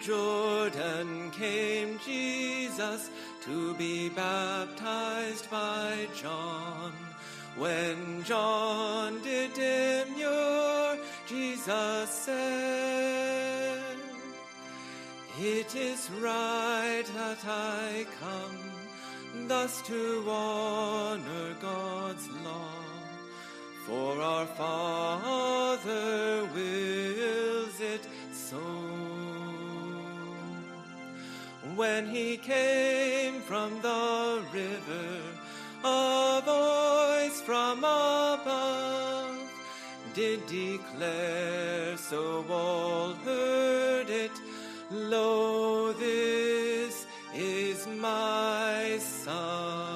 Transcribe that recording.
Jordan came Jesus to be baptized by John. When John did demur, Jesus said, "It is right that I come, thus to honor God's law. For our Father wills it so." When he came from the river, a voice from above did declare, so all heard it, "Lo, this is my Son,